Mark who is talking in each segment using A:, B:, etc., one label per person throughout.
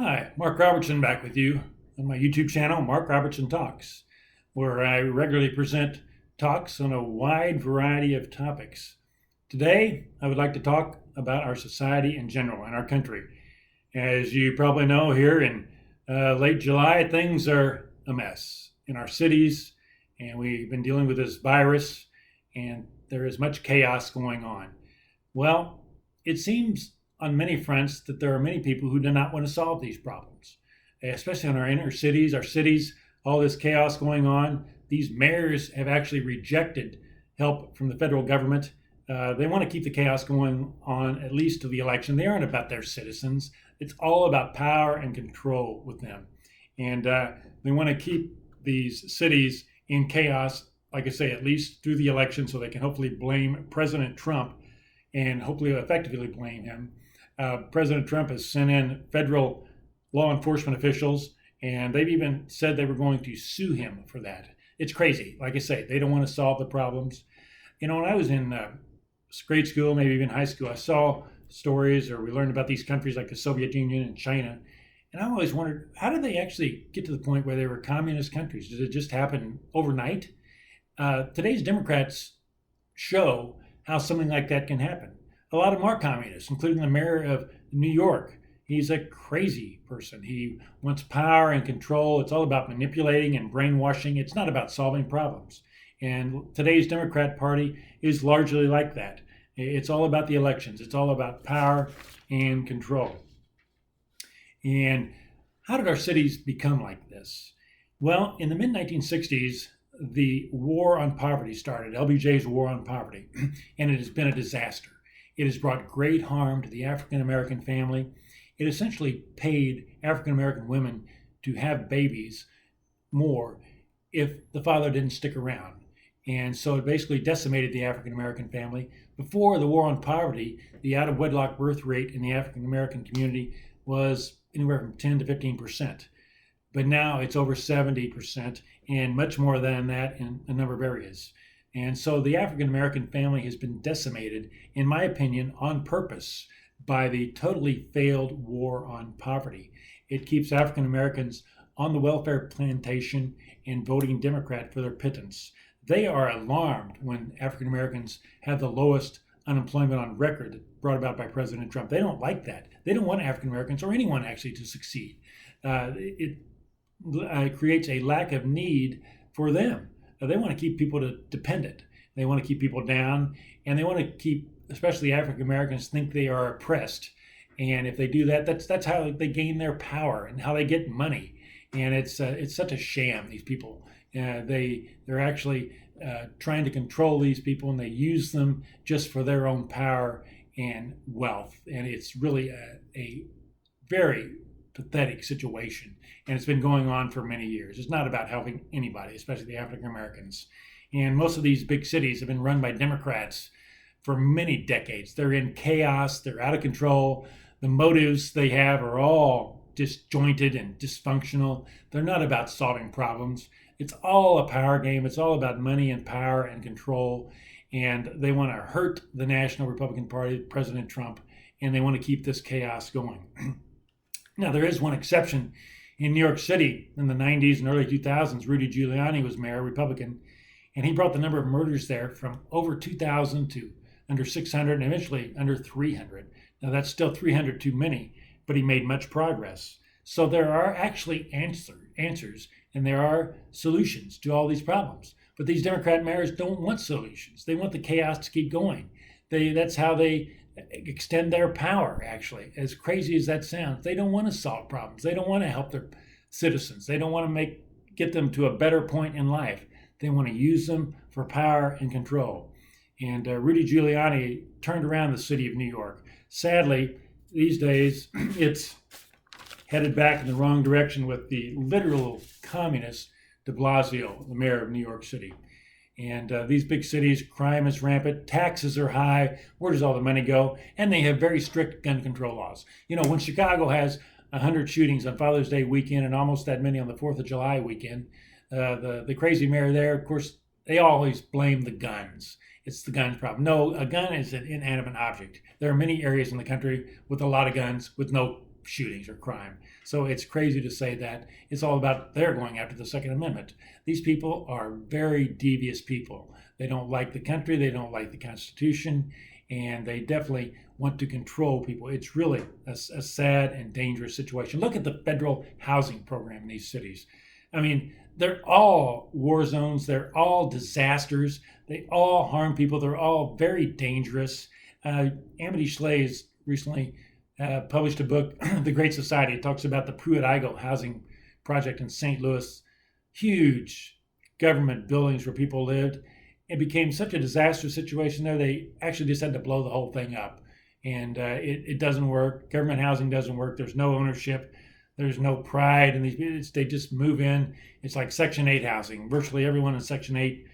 A: Hi, Mark Robertson back with you on my YouTube channel, Mark Robertson Talks, where I regularly present talks on a wide variety of topics. Today, I would like to talk about our society in general and our country. As you probably know, here in late July, things are a mess in our cities, and we've been dealing with this virus, and there is much chaos going on. Well, it seems on many fronts that there are many people who do not want to solve these problems, especially in our inner cities, all this chaos going on. These mayors have actually rejected help from the federal government. They want to keep the chaos going on at least to the election. They aren't about their citizens. It's all about power and control with them. And they want to keep these cities in chaos, like I say, at least through the election, so they can hopefully blame President Trump and hopefully effectively blame him. President Trump has sent in federal law enforcement officials, and they've even said they were going to sue him for that. It's crazy. Like I say, they don't want to solve the problems. You know, when I was in grade school, maybe even high school, I saw stories or we learned about these countries like the Soviet Union and China. And I always wondered, how did they actually get to the point where they were communist countries? Did it just happen overnight? Today's Democrats show how something like that can happen. A lot of them are communists, including the mayor of New York. He's a crazy person. He wants power and control. It's all about manipulating and brainwashing. It's not about solving problems. And today's Democrat Party is largely like that. It's all about the elections. It's all about power and control. And how did our cities become like this? Well, in the mid-1960s, the war on poverty started, LBJ's war on poverty, and it has been a disaster. It has brought great harm to the African American family. It essentially paid African American women to have babies more if the father didn't stick around. And so it basically decimated the African American family. Before the war on poverty, the out of wedlock birth rate in the African American community was anywhere from 10 to 15%. But now it's over 70% and much more than that in a number of areas. And so the African American family has been decimated, in my opinion, on purpose by the totally failed war on poverty. It keeps African Americans on the welfare plantation and voting Democrat for their pittance. They are alarmed when African Americans have the lowest unemployment on record brought about by President Trump. They don't like that. They don't want African Americans or anyone actually to succeed. It creates a lack of need for them. They want to keep people dependent. They want to keep people down, and they want to keep, especially African Americans, think they are oppressed. And if they do that, that's how they gain their power and how they get money. And it's such a sham. These people, they're actually trying to control these people, and they use them just for their own power and wealth. And it's really a very pathetic situation, and it's been going on for many years. It's not about helping anybody, especially the African Americans. And most of these big cities have been run by Democrats for many decades. They're in chaos, they're out of control. The motives they have are all disjointed and dysfunctional. They're not about solving problems. It's all a power game. It's all about money and power and control. And they want to hurt the National Republican Party, President Trump, and they want to keep this chaos going. Now, there is one exception. In New York City in the 90s and early 2000s, Rudy Giuliani was mayor, Republican, and he brought the number of murders there from over 2,000 to under 600 and eventually under 300. Now, that's still 300 too many, but he made much progress. So there are actually answers, and there are solutions to all these problems. But these Democrat mayors don't want solutions. They want the chaos to keep going. That's how they extend their power, actually. As crazy as that sounds, they don't want to solve problems. They don't want to help their citizens. They don't want to get them to a better point in life. They want to use them for power and control. And Rudy Giuliani turned around the city of New York. Sadly, these days, it's headed back in the wrong direction with the literal communist de Blasio, the mayor of New York City. And these big cities, crime is rampant, taxes are high. Where does all the money go? And they have very strict gun control laws. You know, when Chicago has 100 shootings on Father's Day weekend and almost that many on the 4th of July weekend, the crazy mayor there, of course, they always blame the guns. It's the guns problem. No, a gun is an inanimate object. There are many areas in the country with a lot of guns with no shootings or crime. So it's crazy to say that it's all about they're going after the Second Amendment. These people are very devious people. They don't like the country, they don't like the Constitution, and they definitely want to control people. It's really a sad and dangerous situation. Look at the federal housing program in these cities. I mean, they're all war zones, they're all disasters, they all harm people, they're all very dangerous. Amity Shlaes recently published a book, The Great Society. It talks about the Pruitt-Igoe housing project in St. Louis. Huge government buildings where people lived. It became such a disastrous situation there, they actually just had to blow the whole thing up. And it doesn't work. Government housing doesn't work. There's no ownership. There's no pride in these. They just move in. It's like Section 8 housing. Virtually everyone in Section 8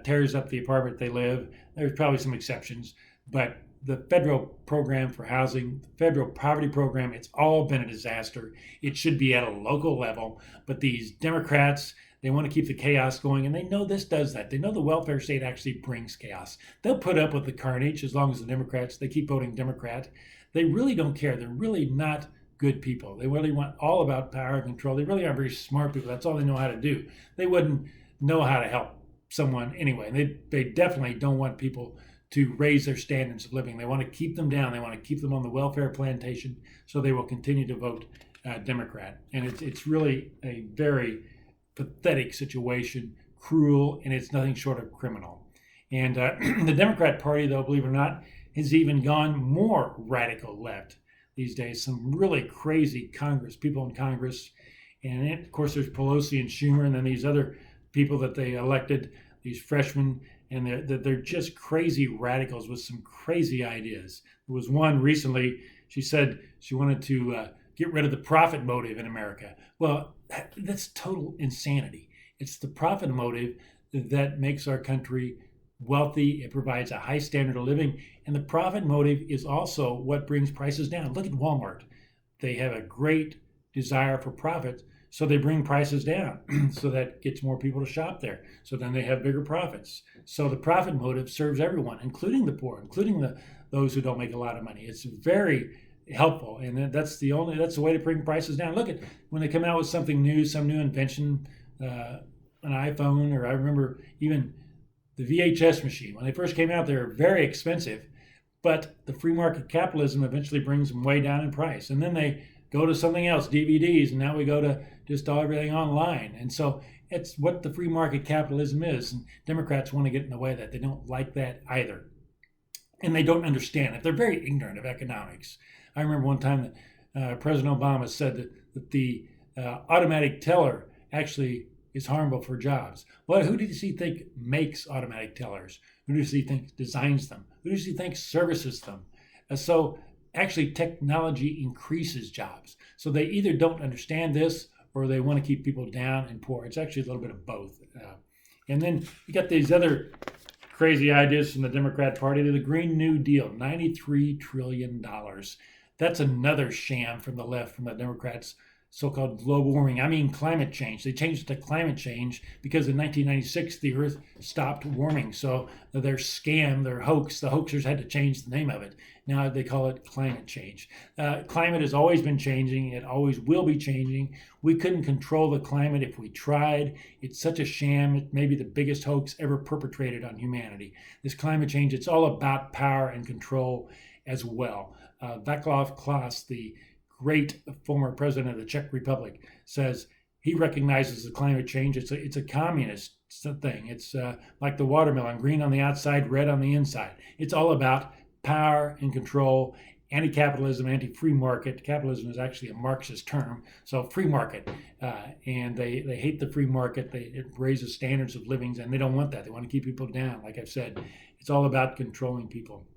A: tears up the apartment they live. There's probably some exceptions. But the federal program for housing, the federal poverty program, it's all been a disaster. It should be at a local level. But these Democrats, they want to keep the chaos going, and they know this does that. They know the welfare state actually brings chaos. They'll put up with the carnage as long as the Democrats, they keep voting Democrat. They really don't care. They're really not good people. They really want all about power and control. They really are very smart people. That's all they know how to do. They wouldn't know how to help someone anyway. They definitely don't want people to raise their standards of living. They want to keep them down. They want to keep them on the welfare plantation, so they will continue to vote Democrat. And it's really a very pathetic situation, cruel, and it's nothing short of criminal. And the Democrat Party, though, believe it or not, has even gone more radical left these days. Some really crazy people in Congress. And of course, there's Pelosi and Schumer, and then these other people that they elected, these freshmen, and they're just crazy radicals with some crazy ideas. There was one recently, she said she wanted to get rid of the profit motive in America. Well, that's total insanity. It's the profit motive that makes our country wealthy. It provides a high standard of living. And the profit motive is also what brings prices down. Look at Walmart. They have a great desire for profit, so they bring prices down. So that gets more people to shop there. So then they have bigger profits. So the profit motive serves everyone, including the poor, including those who don't make a lot of money. It's very helpful, and that's the way to bring prices down. Look at when they come out with something new, some new invention, an iPhone, or I remember even the VHS machine. When they first came out, they were very expensive, but the free market capitalism eventually brings them way down in price. And then they go to something else, DVDs, and now we go to just everything online. And so it's what the free market capitalism is, and Democrats want to get in the way of that. They don't like that either, and they don't understand it. They're very ignorant of economics. I remember one time that President Obama said that the automatic teller actually is harmful for jobs. Well, who does he think makes automatic tellers? Who does he think designs them? Who does he think services them? So actually, technology increases jobs. So they either don't understand this or they want to keep people down and poor. It's actually a little bit of both. And then you got these other crazy ideas from the Democrat Party. The Green New Deal, $93 trillion. That's another sham from the left, from the Democrats, so-called global warming. I mean climate change. They changed it to climate change because in 1996, the Earth stopped warming. So their scam, their hoax, the hoaxers had to change the name of it. Now they call it climate change. Climate has always been changing. It always will be changing. We couldn't control the climate if we tried. It's such a sham. It may be the biggest hoax ever perpetrated on humanity. This climate change, it's all about power and control as well. Václav Klaus, the great former president of the Czech Republic, says he recognizes the climate change. It's a communist thing. It's like the watermelon, green on the outside, red on the inside. It's all about power and control, anti-capitalism, anti-free market. Capitalism is actually a Marxist term, so free market. And they hate the free market. It raises standards of living, and they don't want that. They want to keep people down. Like I've said, it's all about controlling people.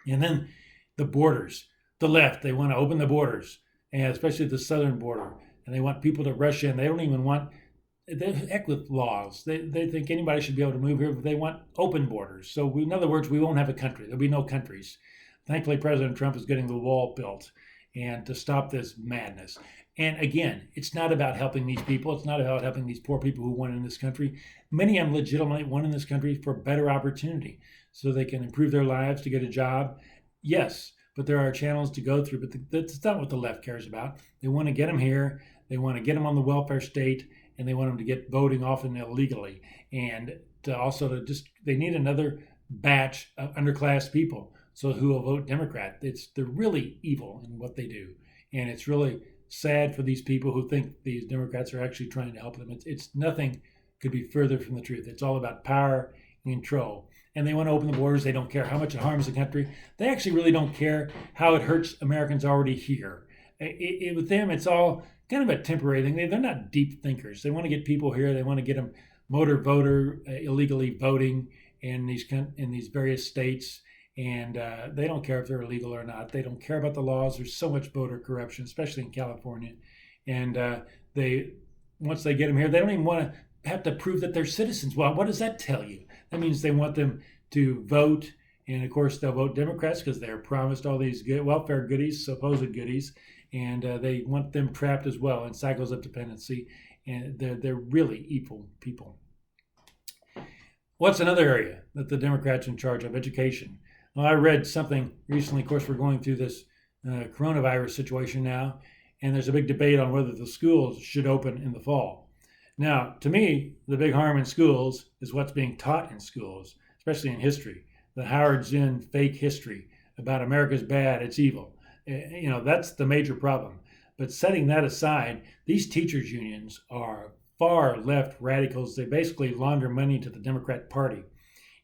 A: And then the borders. The left, they want to open the borders, and especially the southern border, and they want people to rush in. They don't even want, they heck with laws. They think anybody should be able to move here, but they want open borders. So in other words, we won't have a country. There'll be no countries. Thankfully, President Trump is getting the wall built and to stop this madness. And again, it's not about helping these people. It's not about helping these poor people who want in this country. Many of them legitimately want in this country for better opportunity so they can improve their lives, to get a job. Yes, but there are channels to go through. But that's not what the left cares about. They want to get them here. They want to get them on the welfare state, and they want them to get voting often illegally. And they need another batch of underclass people who will vote Democrat. They're really evil in what they do, and it's really sad for these people who think these Democrats are actually trying to help them. It's nothing could be further from the truth. It's all about power and control. And they want to open the borders. They don't care how much it harms the country. They actually really don't care how it hurts Americans already here. With them, it's all kind of a temporary thing. They're not deep thinkers. They want to get people here. They want to get them motor voter illegally voting in these various states. And they don't care if they're illegal or not. They don't care about the laws. There's so much voter corruption, especially in California. And once they get them here, they don't even want to have to prove that they're citizens. Well, what does that tell you? That means they want them to vote. And of course, they'll vote Democrats because they're promised all these good welfare goodies, supposed goodies. And they want them trapped as well in cycles of dependency. And they're really evil people. What's another area that the Democrats are in charge of? Education. Well, I read something recently. Of course, we're going through this coronavirus situation now, and there's a big debate on whether the schools should open in the fall. Now, to me, the big harm in schools is what's being taught in schools, especially in history. The Howard Zinn fake history about America's bad, it's evil. That's the major problem. But setting that aside, these teachers' unions are far left radicals. They basically launder money to the Democrat Party.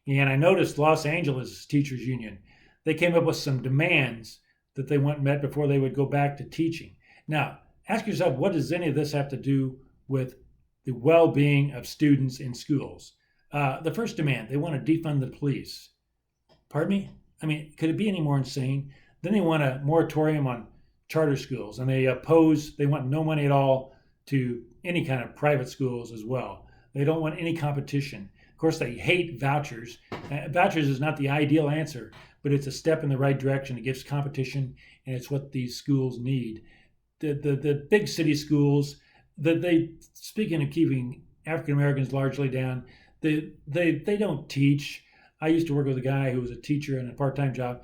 A: And I noticed Los Angeles teachers union, they came up with some demands that they want met before they would go back to teaching. Now, ask yourself, what does any of this have to do with the well-being of students in schools? The first demand, they want to defund the police. Pardon me? I mean, could it be any more insane? Then they want a moratorium on charter schools, and they want no money at all to any kind of private schools as well. They don't want any competition. Of course, they hate vouchers. Vouchers is not the ideal answer, but it's a step in the right direction. It gives competition, and it's what these schools need. The big city schools, speaking of keeping African Americans largely down, they don't teach. I used to work with a guy who was a teacher in a part-time job.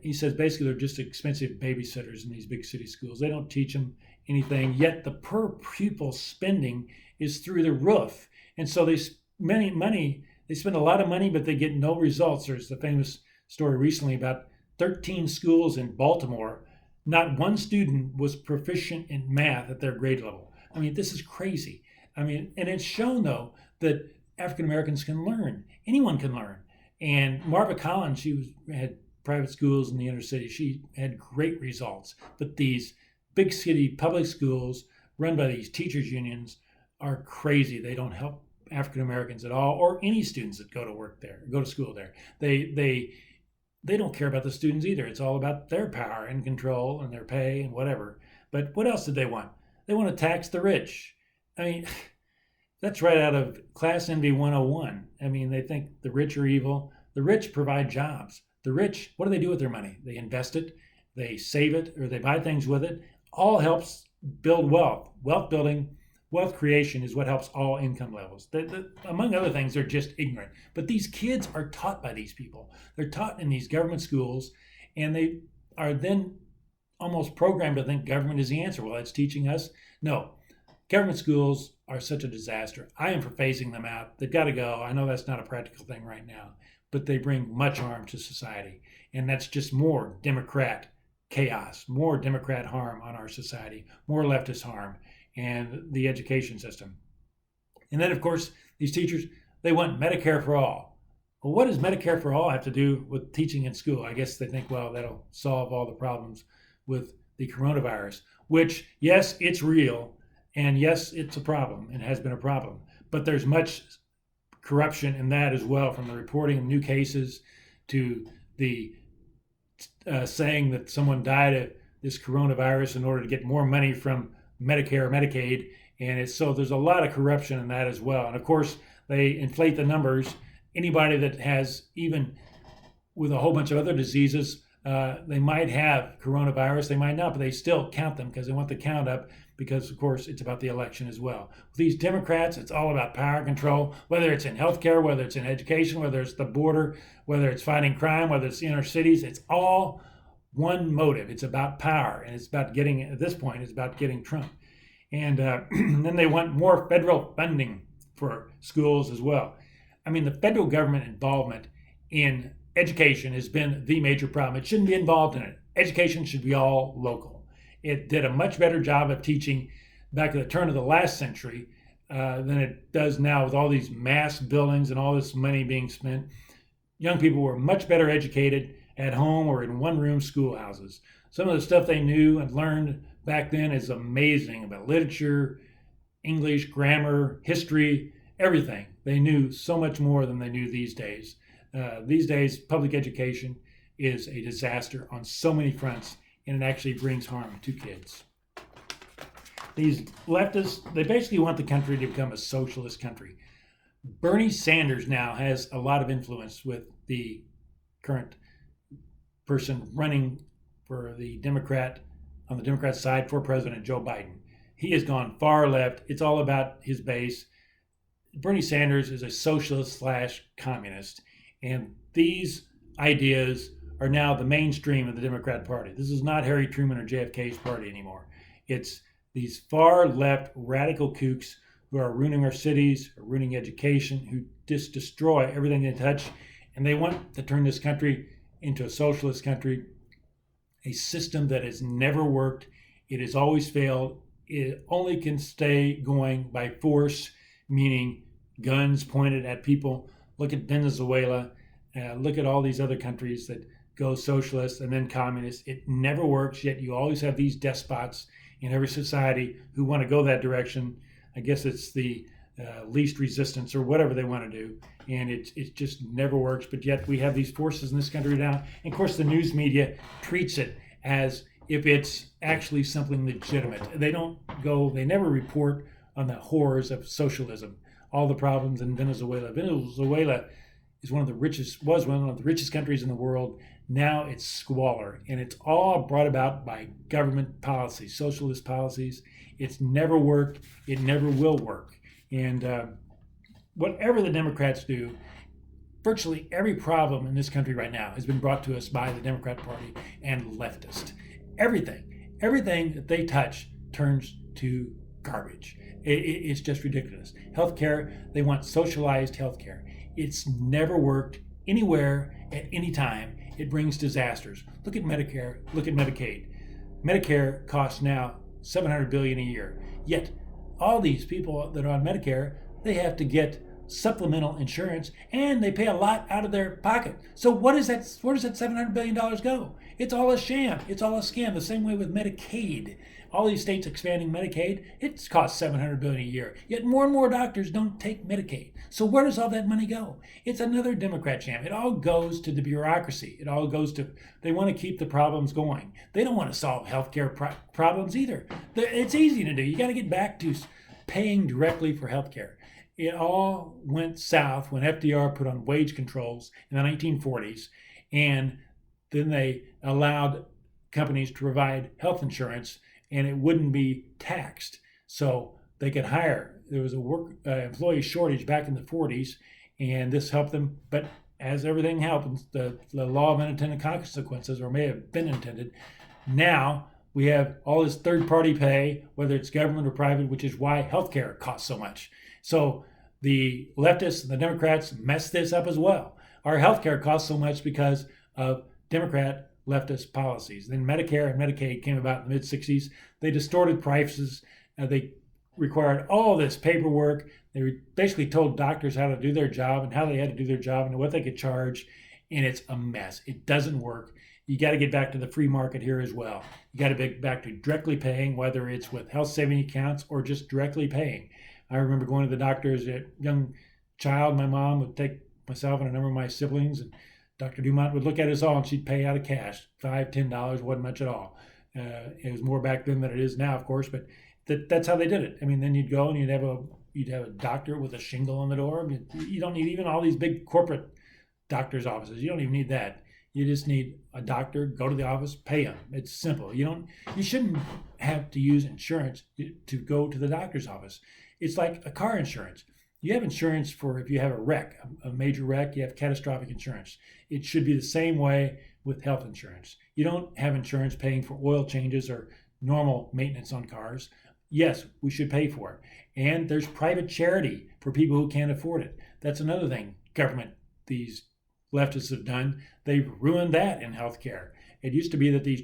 A: He says basically they're just expensive babysitters in these big city schools. They don't teach them anything, yet the per pupil spending is through the roof. And so they spend a lot of money, but they get no results. There's the famous story recently about 13 schools in Baltimore. Not one student was proficient in math at their grade level. I mean, this is crazy. I mean, and it's shown, though, that African Americans can learn. Anyone can learn. And Marva Collins, had private schools in the inner city. She had great results. But these big city public schools run by these teachers unions are crazy. They don't help African Americans at all, or any students that go to school there. They don't care about the students either. It's all about their power and control and their pay and whatever. But what else did they want? They want to tax the rich. I mean, that's right out of Class Envy 101. I mean, they think the rich are evil. The rich provide jobs. The rich, what do they do with their money? They invest it, they save it, or they buy things with it. All helps build wealth. Wealth creation is what helps all income levels. Among other things, they're just ignorant. But these kids are taught by these people. They're taught in these government schools, and they are then almost programmed to think government is the answer. Well, it's teaching us. No, government schools are such a disaster. I am for phasing them out. They've got to go. I know that's not a practical thing right now, but they bring much harm to society. And that's just more Democrat chaos, more Democrat harm on our society, more leftist harm, and the education system. And then, of course, these teachers, they want Medicare for all. Well, what does Medicare for all have to do with teaching in school? I guess they think, well, that'll solve all the problems with the coronavirus, which, yes, it's real, and yes, it's a problem and has been a problem. But there's much corruption in that as well, from the reporting of new cases to the saying that someone died of this coronavirus in order to get more money from Medicare or Medicaid. And so there's a lot of corruption in that as well. And of course, they inflate the numbers. Anybody that has, even with a whole bunch of other diseases, they might have coronavirus, they might not, but they still count them because they want the count up, because of course it's about the election as well. With these Democrats, it's all about power control, whether it's in healthcare, whether it's in education, whether it's the border, whether it's fighting crime, whether it's inner cities. It's all one motive. It's about power, and it's about getting, at this point, it's about getting Trump. And then they want more federal funding for schools as well. I mean, the federal government involvement in education has been the major problem. It shouldn't be involved in it. Education should be all local. It did a much better job of teaching back at the turn of the last century than it does now with all these mass buildings and all this money being spent. Young people were much better educated at home or in one-room schoolhouses. Some of the stuff they knew and learned back then is amazing about literature, English, grammar, history, everything. They knew so much more than they knew these days. These days, public education is a disaster on so many fronts, and it actually brings harm to kids. These leftists, they basically want the country to become a socialist country. Bernie Sanders now has a lot of influence with the current person running for the Democrat, on the Democrat side for President Joe Biden. He has gone far left. It's all about his base. Bernie Sanders is a socialist / communist, and these ideas are now the mainstream of the Democrat Party. This is not Harry Truman or JFK's party anymore. It's these far left radical kooks who are ruining our cities, are ruining education, who just destroy everything they touch, and they want to turn this country into a socialist country, a system that has never worked. It has always failed. It only can stay going by force, meaning guns pointed at people. Look at Venezuela. Look at all these other countries that go socialist and then communist. It never works, yet you always have these despots in every society who want to go that direction. I guess it's the least resistance or whatever they want to do. And it just never works. But yet we have these forces in this country now. And of course, the news media treats it as if it's actually something legitimate. They never report on the horrors of socialism, all the problems in Venezuela. Venezuela was one of the richest countries in the world. Now it's squalor, and it's all brought about by government policies, socialist policies. It's never worked. It never will work. And whatever the Democrats do, virtually every problem in this country right now has been brought to us by the Democrat Party and leftists. Everything that they touch turns to garbage. It's just ridiculous. Healthcare, they want socialized healthcare. It's never worked anywhere at any time. It brings disasters. Look at Medicare, look at Medicaid. Medicare costs now $700 billion a year. Yet all these people that are on Medicare, they have to get supplemental insurance and they pay a lot out of their pocket. So where does that $700 billion go? It's all a sham. It's all a scam. The same way with Medicaid. All these states expanding Medicaid, it costs $700 billion a year. Yet more and more doctors don't take Medicaid. So where does all that money go? It's another Democrat sham. It all goes to the bureaucracy. It all goes to, they want to keep the problems going. They don't want to solve healthcare problems either. It's easy to do. You got to get back to paying directly for healthcare. It all went south when FDR put on wage controls in the 1940s, and then they allowed companies to provide health insurance and it wouldn't be taxed. So they could hire. There was a employee shortage back in the 40s, and this helped them. But as everything happens, the law of unintended consequences, or may have been intended, now we have all this third-party pay, whether it's government or private, which is why healthcare costs so much. So the leftists and the Democrats messed this up as well. Our healthcare costs so much because of Democrat leftist policies. Then Medicare and Medicaid came about in the mid-60s. They distorted prices. They required all this paperwork. They basically told doctors how to do their job and how they had to do their job and what they could charge. And it's a mess. It doesn't work. You got to get back to the free market here as well. You got to get back to directly paying, whether it's with health saving accounts or just directly paying. I remember going to the doctor as a young child. My mom would take myself and a number of my siblings, and Dr. Dumont would look at us all and she'd pay out of cash. $5, $10 wasn't much at all. It was more back then than it is now, of course, but that's how they did it. I mean, then you'd go and you'd have a doctor with a shingle on the door. You don't need even all these big corporate doctor's offices. You don't even need that. You just need a doctor, go to the office, pay them. It's simple. You shouldn't have to use insurance to go to the doctor's office. It's like a car insurance. You have insurance for if you have a wreck, a major wreck, you have catastrophic insurance. It should be the same way with health insurance. You don't have insurance paying for oil changes or normal maintenance on cars. Yes, we should pay for it. And there's private charity for people who can't afford it. That's another thing government, these leftists have done. They've ruined that in healthcare. It used to be that these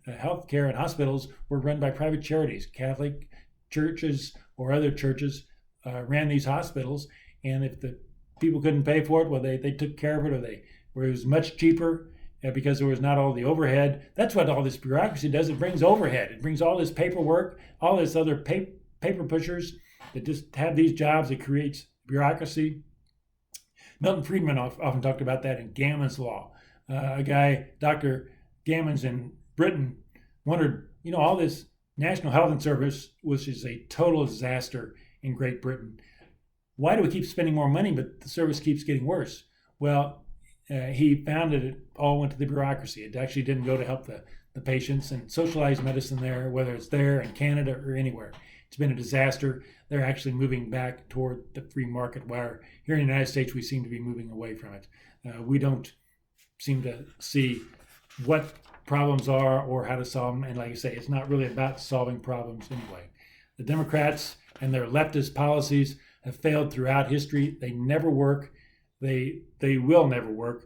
A: healthcare and hospitals were run by private charities. Catholic churches or other churches ran these hospitals, and if the people couldn't pay for it, well, they took care of it, or it was much cheaper because there was not all the overhead. That's what all this bureaucracy does. It brings overhead. It brings all this paperwork, all this other paper pushers that just have these jobs. It creates bureaucracy. Milton Friedman often talked about that in Gammon's Law. A guy, Dr. Gammons in Britain, wondered, all this National Health Service, which is a total disaster in Great Britain, why do we keep spending more money, but the service keeps getting worse? Well, he found that it all went to the bureaucracy. It actually didn't go to help the patients, and socialized medicine there, whether it's there in Canada or anywhere, it's been a disaster. They're actually moving back toward the free market, where here in the United States, we seem to be moving away from it. We don't seem to see what problems are or how to solve them. And like I say, it's not really about solving problems anyway. The Democrats and their leftist policies have failed throughout history. They never work. They will never work.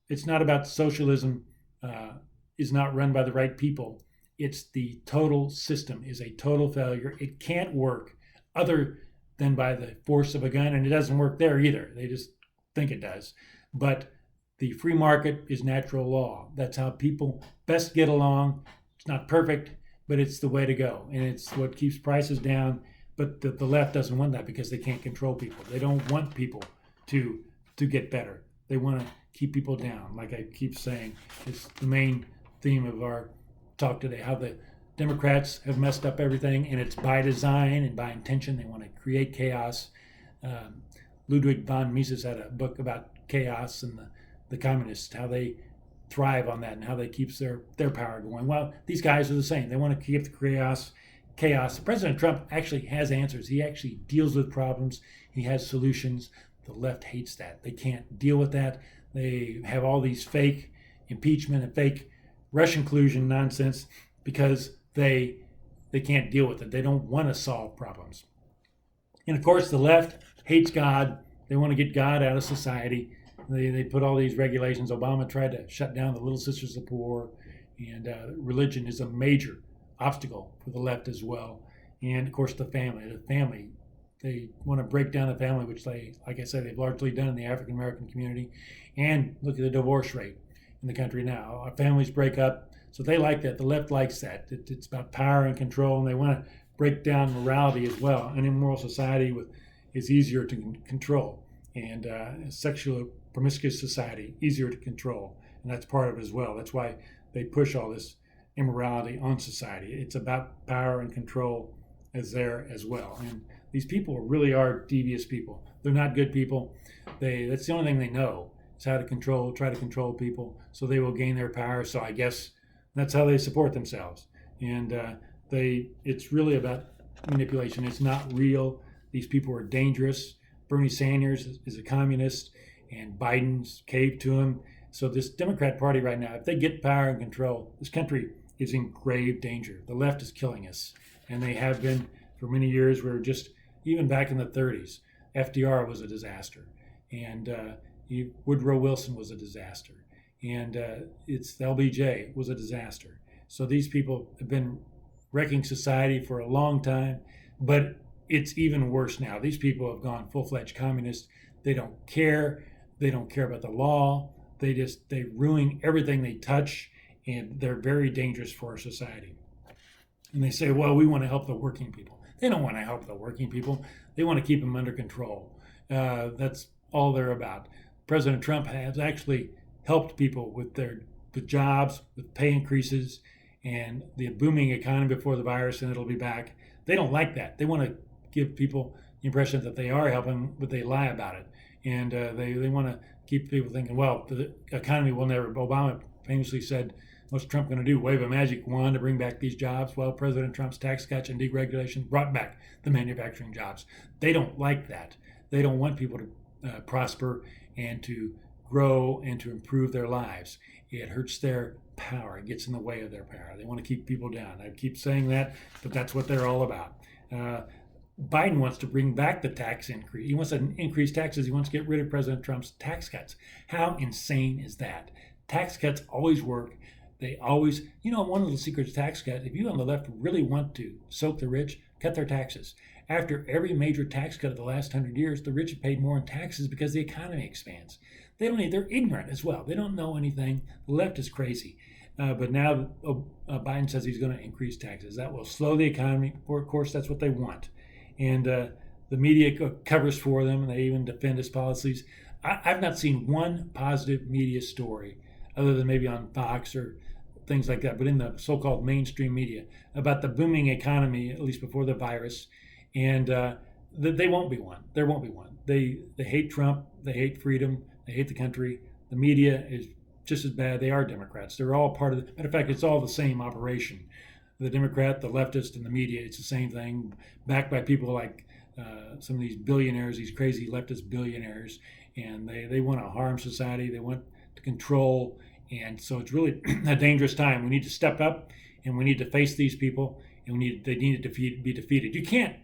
A: It's not about socialism is not run by the right people. It's the total system is a total failure. It can't work other than by the force of a gun, and it doesn't work there either. They just think it does. But the free market is natural law. That's how people best get along. It's not perfect, but it's the way to go, and it's what keeps prices down. But the left doesn't want that because they can't control people. They don't want people to get better. They want to keep people down. Like I keep saying, it's the main theme of our talk today, how the Democrats have messed up everything, and it's by design and by intention. They want to create chaos. Ludwig von Mises had a book about chaos and the communists, how they thrive on that and how they keep their power going. Well, these guys are the same. They want to keep the chaos. President Trump actually has answers. He actually deals with problems. He has solutions. The left hates that. They can't deal with that. They have all these fake impeachment and fake Russian collusion nonsense because they can't deal with it. They don't want to solve problems. And of course, the left hates God. They want to get God out of society. They put all these regulations. Obama tried to shut down the Little Sisters of the Poor, and religion is a major obstacle for the left as well. And of course, the family. They want to break down the family, which like I said, they've largely done in the African American community. And look at the divorce rate in the country now. Our families break up, so they like that. The left likes that. It's about power and control, and they want to break down morality as well. An immoral society is easier to control, and a sexual promiscuous society easier to control, and that's part of it as well. That's why they push all this immorality on society. It's about power and control as there as well. And these people really are devious people. They're not good people. That's the only thing they know is how to try to control people, so they will gain their power. So I guess that's how they support themselves. And it's really about manipulation. It's not real. These people are dangerous. Bernie Sanders is a communist, and Biden's caved to him. So this Democrat Party right now, if they get power and control, this country is in grave danger. The left is killing us, and they have been for many years. We're just, even back in the 30s, FDR was a disaster, and Woodrow Wilson was a disaster, and it's the LBJ was a disaster. So these people have been wrecking society for a long time, but it's even worse now. These people have gone full-fledged communist. They don't care. They don't care about the law. They ruin everything they touch, and they're very dangerous for our society. And they say, well, we want to help the working people. They don't want to help the working people. They want to keep them under control. That's all they're about. President Trump has actually helped people with jobs, with pay increases, and the booming economy before the virus, and it'll be back. They don't like that. They want to give people the impression that they are helping, but they lie about it. And they want to keep people thinking, well, the economy will never. Obama famously said, what's Trump going to do? Wave a magic wand to bring back these jobs? Well, President Trump's tax cuts and deregulation brought back the manufacturing jobs. They don't like that. They don't want people to prosper and to grow and to improve their lives. It hurts their power. It gets in the way of their power. They want to keep people down. I keep saying that, but that's what they're all about. Biden wants to bring back the tax increase. He wants to increase taxes. He wants to get rid of President Trump's tax cuts. How insane is that? Tax cuts always work. They always, one of the secrets of tax cuts, if you on the left really want to soak the rich, cut their taxes. After every major tax cut of the last 100 years, the rich have paid more in taxes because the economy expands. They're ignorant as well. They don't know anything. The left is crazy. But now Biden says he's going to increase taxes. That will slow the economy. Of course, that's what they want. And the media covers for them, and they even defend his policies. I've not seen one positive media story, other than maybe on Fox or things like that, but in the so-called mainstream media, about the booming economy, at least before the virus. And they won't be one. There won't be one. They hate Trump. They hate freedom. They hate the country. The media is just as bad. They are Democrats. They're all part of the, matter of fact, it's all the same operation. The Democrat, the leftist, and the media, it's the same thing, backed by people like some of these billionaires, these crazy leftist billionaires, and they want to harm society. They want to control, and so it's really a dangerous time. We need to step up, and we need to face these people, and they need to be defeated. You can't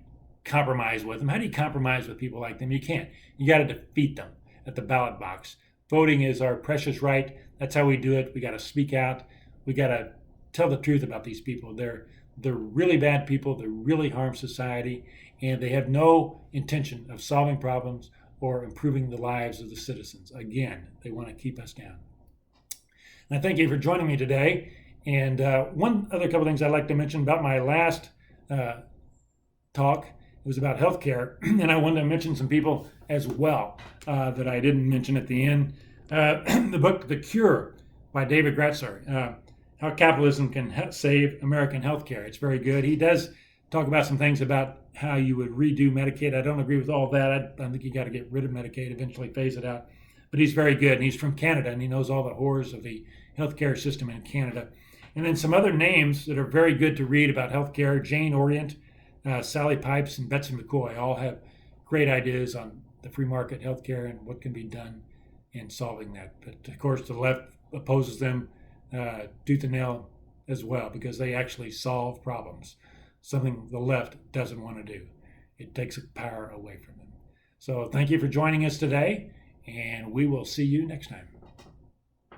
A: compromise with them. How do you compromise with people like them? You can't. You got to defeat them at the ballot box. Voting is our precious right. That's how we do it. We got to speak out. We got to tell the truth about these people. They're really bad people. They really harm society, and they have no intention of solving problems or improving the lives of the citizens. Again, they want to keep us down. And I thank you for joining me today. And one other couple things I'd like to mention about my last talk. It was about healthcare, and I wanted to mention some people as well that I didn't mention at the end. The book, The Cure, by David Gratzler, How Capitalism Can Save American Healthcare. It's very good. He does talk about some things about how you would redo Medicaid. I don't agree with all that. I think you got to get rid of Medicaid, eventually phase it out. But he's very good, and he's from Canada, and he knows all the horrors of the healthcare system in Canada. And then some other names that are very good to read about healthcare: Jane Orient, Sally Pipes, and Betsy McCoy all have great ideas on the free market healthcare and what can be done in solving that. But of course, the left opposes them tooth and nail as well, because they actually solve problems, something the left doesn't want to do. It takes power away from them. So thank you for joining us today, and we will see you next time.